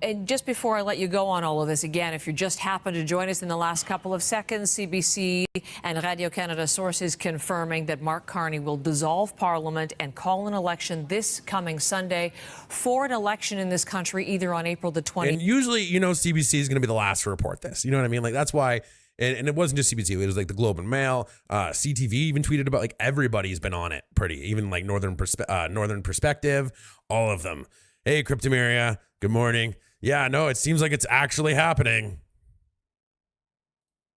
And just before I let you go on all of this, again, if you just happened to join us in the last couple of seconds, CBC and Radio-Canada sources confirming that Mark Carney will dissolve Parliament and call an election this coming Sunday for an election in this country, either on April the 20th. And usually, you know, CBC is going to be the last to report this. You know what I mean? Like, that's why. And it wasn't just CBC. It was like the Globe and Mail. CTV even tweeted about, like, everybody's been on it pretty. Even like Northern Perspective, all of them. Hey, Cryptomeria, good morning. Yeah, no, it seems like it's actually happening.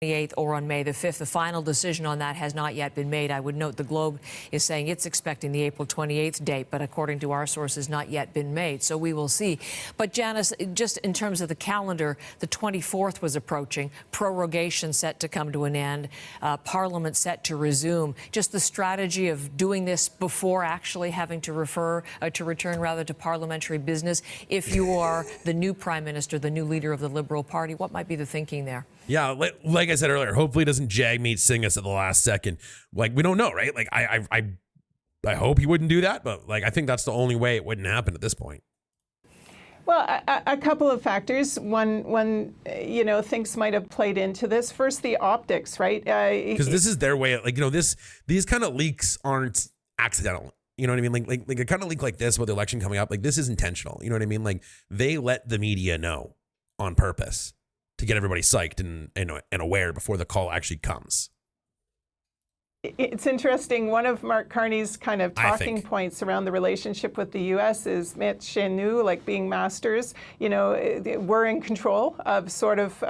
28th or on May the 5th. The final decision on that has not yet been made. I would note the Globe is saying it's expecting the April 28th date, but according to our sources, not yet been made. So we will see. But Janice, just in terms of the calendar, the 24th was approaching, prorogation set to come to an end, Parliament set to resume. Just the strategy of doing this before actually having to return to parliamentary business. If you are the new Prime Minister, the new leader of the Liberal Party, what might be the thinking there? Yeah, like I said earlier, hopefully it doesn't Jagmeet Singh us at the last second. Like, we don't know, right? Like, I hope he wouldn't do that, but like, I think that's the only way it wouldn't happen at this point. Well, a couple of factors. One, you know, things might have played into this. First, the optics, right? Because this is their way of, like, you know, these kind of leaks aren't accidental. You know what I mean? Like a kind of leak like this about the election coming up, like, this is intentional. You know what I mean? Like, they let the media know on purpose to get everybody psyched and aware before the call actually comes. It's interesting. One of Mark Carney's kind of talking points around the relationship with the U.S. is met chez nous, like being masters. You know, we're in control of sort of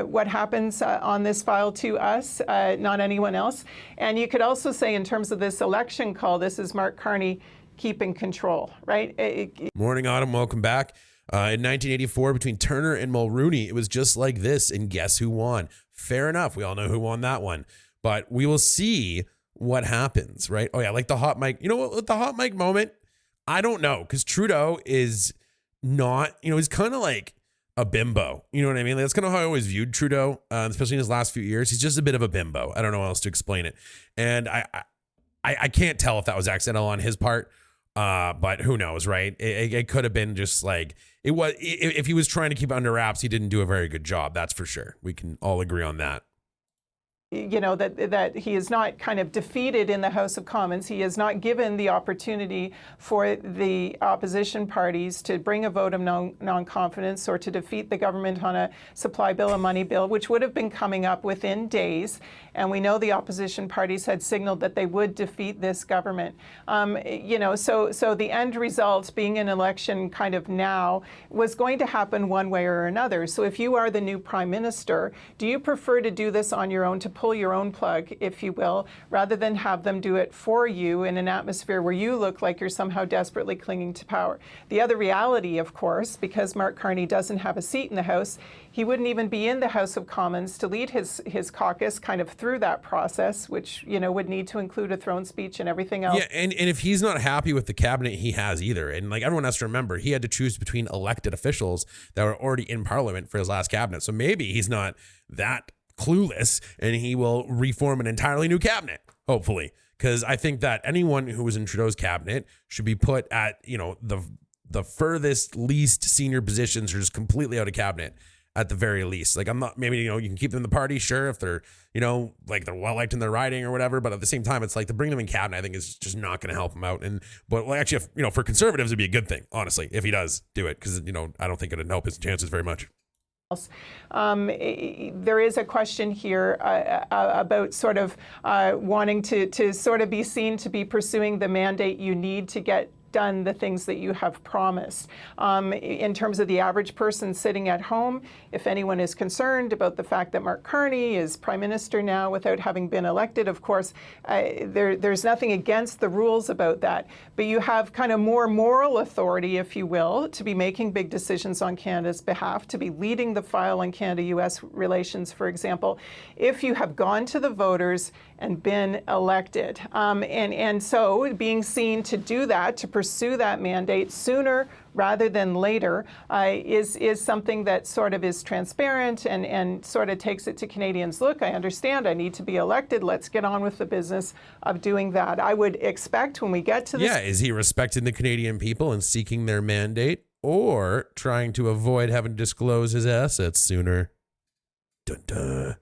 what happens on this file to us, not anyone else. And you could also say, in terms of this election call, this is Mark Carney keeping control, right? Morning, Autumn. Welcome back. In 1984, between Turner and Mulrooney, it was just like this, and guess who won? Fair enough. We all know who won that one. But we will see what happens, right? Oh, yeah, like the hot mic. You know what? With the hot mic moment, I don't know, because Trudeau is not, you know, he's kind of like a bimbo. You know what I mean? Like, that's kind of how I always viewed Trudeau, especially in his last few years. He's just a bit of a bimbo. I don't know how else to explain it. And I can't tell if that was accidental on his part. But who knows, right? It could have been just like, it was, if he was trying to keep it under wraps, he didn't do a very good job. That's for sure. We can all agree on that. You know, that he is not kind of defeated in the House of Commons. He is not given the opportunity for the opposition parties to bring a vote of non-confidence or to defeat the government on a supply bill, a money bill, which would have been coming up within days. And we know the opposition parties had signaled that they would defeat this government. You know, so the end result, being an election kind of now, was going to happen one way or another. So if you are the new Prime Minister, do you prefer to do this on your own, to pull your own plug, if you will, rather than have them do it for you in an atmosphere where you look like you're somehow desperately clinging to power? The other reality, of course, because Mark Carney doesn't have a seat in the House, he wouldn't even be in the House of Commons to lead his caucus kind of through that process, which, you know, would need to include a throne speech and everything else. Yeah, and if he's not happy with the cabinet he has either, and like everyone has to remember, he had to choose between elected officials that were already in Parliament for his last cabinet. So maybe he's not that clueless and he will reform an entirely new cabinet, hopefully. Because I think that anyone who was in Trudeau's cabinet should be put at, you know, the furthest, least senior positions, or just completely out of cabinet at the very least. Like, I'm not, maybe, you know, you can keep them in the party, sure, if they're, you know, like they're well liked in their riding or whatever. But at the same time, it's like to bring them in cabinet, I think is just not going to help them out. But well, actually, if, you know, for Conservatives, it'd be a good thing, honestly, if he does do it, because, you know, I don't think it'd help his chances very much. There is a question here about sort of wanting to sort of be seen to be pursuing the mandate you need to get done the things that you have promised. In terms of the average person sitting at home, if anyone is concerned about the fact that Mark Carney is Prime Minister now without having been elected, of course, there's nothing against the rules about that. But you have kind of more moral authority, if you will, to be making big decisions on Canada's behalf, to be leading the file on Canada-US relations, for example, if you have gone to the voters and been elected. And so being seen to do that, to pursue that mandate sooner rather than later, is something that sort of is transparent and sort of takes it to Canadians. Look, I understand I need to be elected. Let's get on with the business of doing that. I would expect when we get to this. Yeah, is he respecting the Canadian people and seeking their mandate? or trying to avoid having to disclose his assets sooner. Dun, dun.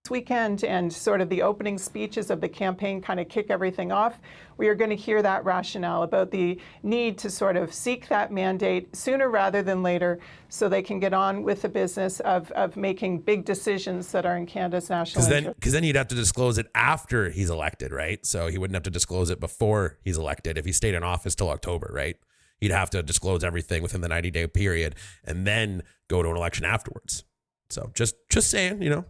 Weekend and sort of the opening speeches of the campaign kind of kick everything off, we are going to hear that rationale about the need to sort of seek that mandate sooner rather than later so they can get on with the business of making big decisions that are in Canada's national interest. Because then he'd have to disclose it after he's elected, right? So he wouldn't have to disclose it before he's elected if he stayed in office till October, right? He'd have to disclose everything within the 90-day period and then go to an election afterwards. So just saying, you know.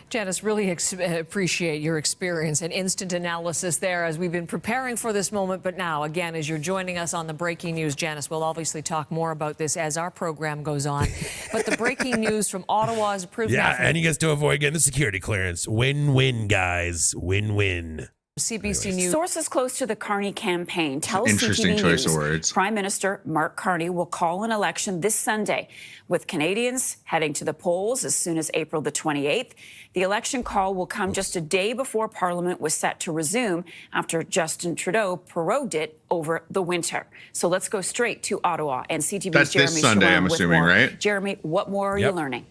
Janice, really appreciate your experience and instant analysis there as we've been preparing for this moment. But now, again, as you're joining us on the breaking news, Janice, we'll obviously talk more about this as our program goes on. But the breaking news from Ottawa is approved. Yeah, and he gets to avoid getting the security clearance. Win-win, guys. Win-win. CBC News. Sources close to the Carney campaign tell Interesting CTV choice News of words. Prime Minister Mark Carney will call an election this Sunday, with Canadians heading to the polls as soon as April the 28th. The election call will come just a day before Parliament was set to resume after Justin Trudeau prorogued it over the winter. So let's go straight to Ottawa and CTV's That's Jeremy this Sunday, Schwarm I'm with assuming, more. right? Jeremy, what more are you learning?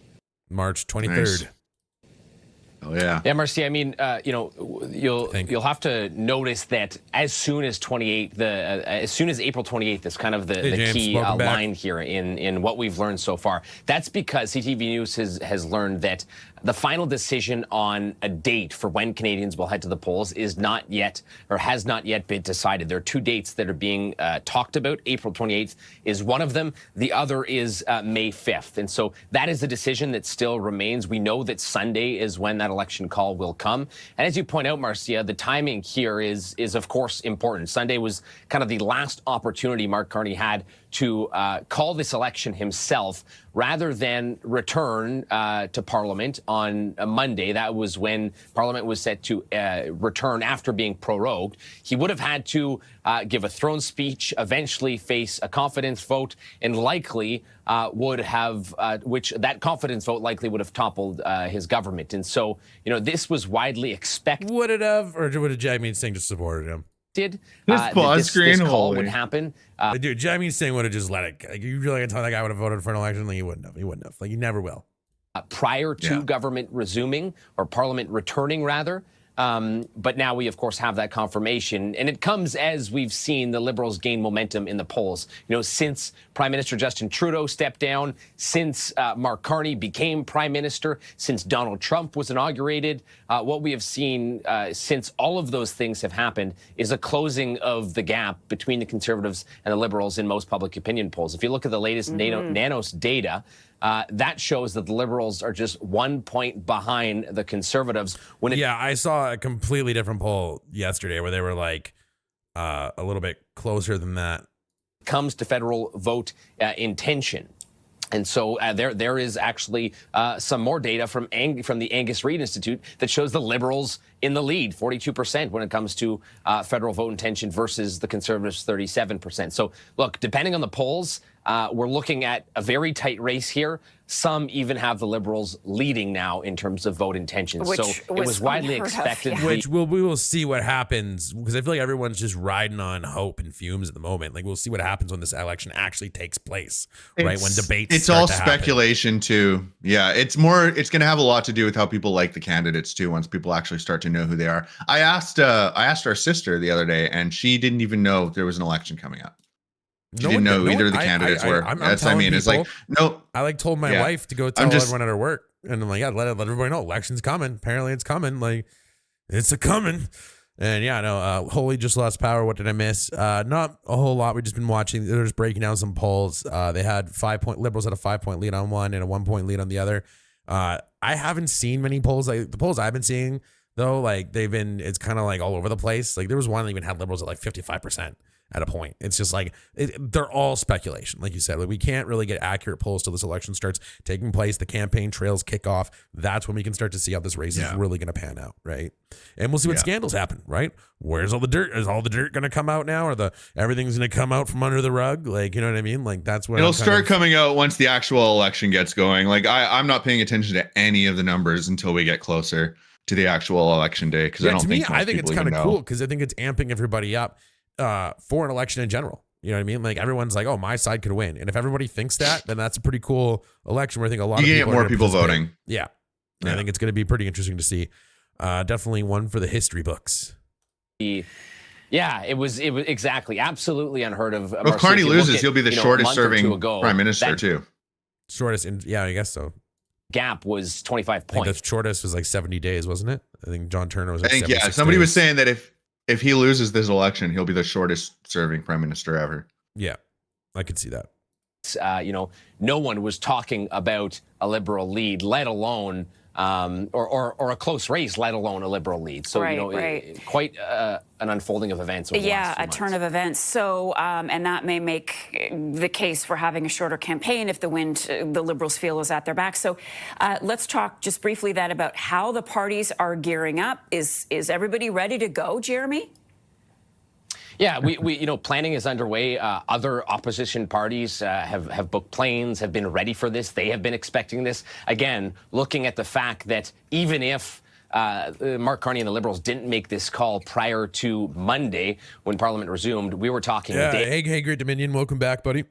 March 23rd. Nice. Oh yeah. Yeah, Marcy. I mean, you'll have to notice that as soon as as soon as April 28th is kind of the James, key welcome back. line here in what we've learned so far. That's because CTV News has learned that the final decision on a date for when Canadians will head to the polls is not yet, or has not yet been decided. There are two dates that are being talked about. April 28th is one of them. The other is May 5th. And so that is the decision that still remains. We know that Sunday is when that election call will come. And as you point out, Marcia, the timing here is of course important. Sunday was kind of the last opportunity Mark Carney had to call this election himself rather than return to Parliament on a Monday. That was when Parliament was set to return after being prorogued. He would have had to give a throne speech, eventually face a confidence vote, and likely would have, which that confidence vote likely would have toppled his government. And so, you know, this was widely expected. Would it have, or would Jamie Singh just supported him? That screen, this call holy. would happen. Dude, Jamie Singh would have just let it. Like, you really gonna tell that guy would have voted for an election? Like, he wouldn't have. He wouldn't have. Like, he never will. Prior to government resuming, or Parliament returning rather. But now we, of course, have that confirmation. And it comes as we've seen the Liberals gain momentum in the polls. You know, since Prime Minister Justin Trudeau stepped down, since Mark Carney became Prime Minister, since Donald Trump was inaugurated, what we have seen since all of those things have happened is a closing of the gap between the Conservatives and the Liberals in most public opinion polls. If you look at the latest Nanos data, that shows that the Liberals are just 1 point behind the Conservatives. Yeah, I saw a completely different poll yesterday where they were like a little bit closer than that. Comes to federal vote intention. And so there is actually some more data from the Angus Reid Institute that shows the Liberals in the lead, 42% when it comes to federal vote intention versus the Conservatives, 37%. So look, depending on the polls, we're looking at a very tight race here. Some even have the Liberals leading now in terms of vote intentions. Which so it was widely expected. Which we will see what happens, because I feel like everyone's just riding on hope and fumes at the moment. Like, we'll see what happens when this election actually takes place, right? When debates It's start all to happen. speculation too. Yeah, it's going to have a lot to do with how people like the candidates too, once people actually start to know who they are. I asked our sister the other day, and she didn't even know there was an election coming up. She didn't know either of the candidates were. That's what I mean. It's like, no. I told my wife to go tell everyone at her work, and I'm like, yeah, let everybody know election's coming. Apparently, it's coming. Like, it's a coming. And yeah, no, Holy just lost power. What did I miss? Not a whole lot. We've just been watching. They're just breaking down some polls. They had Liberals had a 5-point lead on one and a 1-point lead on the other. I haven't seen many polls. Like, the polls I've been seeing, though, like, it's kind of like all over the place. Like, there was one that even had Liberals at like 55%. At a point. It's just like, they're all speculation. Like you said, like, we can't really get accurate polls till this election starts taking place. The campaign trails kick off. That's when we can start to see how this race is really going to pan out, right? And we'll see what scandals happen, right? Where's all the dirt? Is all the dirt going to come out now, or everything's going to come out from under the rug? Like, you know what I mean? Like, that's what it'll start coming out once the actual election gets going. Like, I'm not paying attention to any of the numbers until we get closer to the actual election day, because I don't think I think it's kind of cool, because I think it's amping everybody up for an election in general. You know what I mean? Like everyone's like, oh, my side could win. And if everybody thinks that, then that's a pretty cool election where I think a lot You of can people get more are gonna people participate. voting. Yeah. Yeah. I think it's going to be pretty interesting to see. Definitely one for the history books. Yeah, it was exactly absolutely unheard of. Well, if Carney loses, he'll be the shortest serving prime minister that too. Shortest, yeah, I guess so. gap was 25 I think points. the shortest was like 70 days, wasn't it? I think John Turner was. I Like think 76 somebody was days. saying that if he loses this election, he'll be the shortest serving prime minister ever. Yeah, I could see that. No one was talking about a Liberal lead, let alone or a close race, let alone a Liberal lead. So quite an unfolding of events. Over the last few months. Turn of events. So and that may make the case for having a shorter campaign if the wind the Liberals feel is at their back. So let's talk just briefly then about how the parties are gearing up. Is everybody ready to go, Jeremy? Yeah, we planning is underway. Other opposition parties have booked planes, have been ready for this. They have been expecting this. Again, looking at the fact that even if Mark Carney and the Liberals didn't make this call prior to Monday when Parliament resumed, we were talking. Yeah, hey, Great Dominion, welcome back, buddy.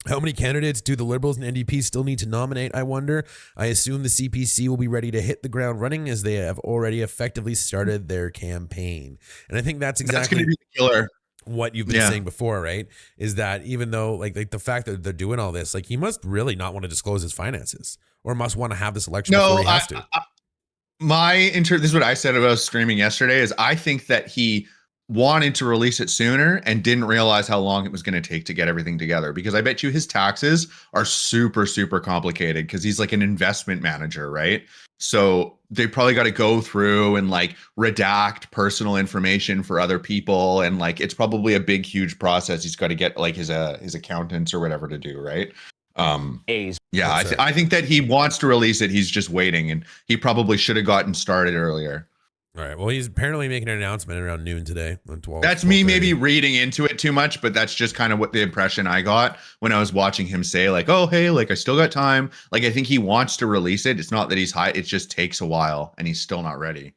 How many candidates do the Liberals and NDP still need to nominate, I wonder? I assume the CPC will be ready to hit the ground running as they have already effectively started their campaign. And I think that's exactly going to be the killer. What you've been saying before, right? Is that even though like the fact that they're doing all this, like he must really not want to disclose his finances or must want to have this election before he has to. This is what I said about streaming yesterday is I think that he wanted to release it sooner and didn't realize how long it was going to take to get everything together, because I bet you his taxes are super, super complicated because he's like an investment manager, right? So they probably got to go through and like redact personal information for other people. And like, it's probably a big, huge process. He's got to get like his accountants or whatever to do. Right. Yeah. I think that he wants to release it. He's just waiting, and he probably should have gotten started earlier. All right. Well, he's apparently making an announcement around noon today. On 12, that's me maybe reading into it too much, but that's just kind of what the impression I got when I was watching him say like, oh, hey, like I still got time. Like, I think he wants to release it. It's not that he's high. It just takes a while and he's still not ready.